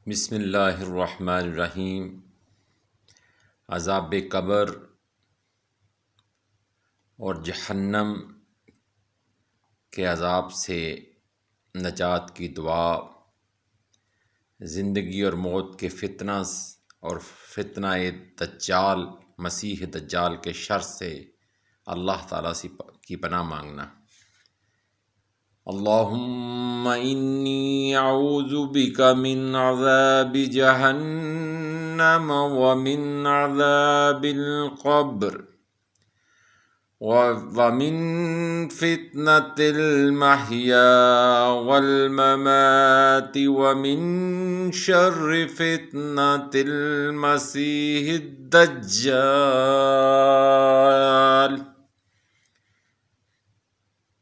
بسم اللہ الرحمن الرحیم۔ عذاب قبر اور جہنم کے عذاب سے نجات کی دعا، زندگی اور موت کے فتنہ اور فتنہ دجال، مسیح دجال کے شر سے اللہ تعالیٰ سے کی پناہ مانگنا۔ اللہم انی اعوذ بک من عذاب جہنم ومن عذاب القبر ومن فتنة المحیا والممات ومن شر فتنة المسیح الدجال۔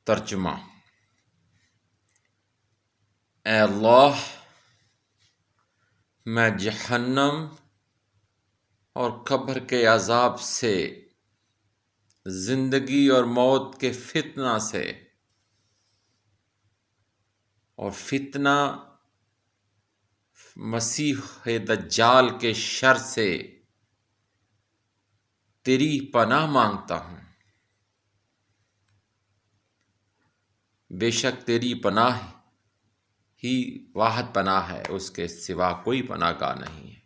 ترجمہ: اے اللہ، میں جہنم اور قبر کے عذاب سے، زندگی اور موت کے فتنہ سے اور فتنہ مسیح دجال کے شر سے تیری پناہ مانگتا ہوں۔ بے شک تیری پناہ ہی واحد پناہ ہے، اس کے سوا کوئی پناہ گاہ نہیں ہے۔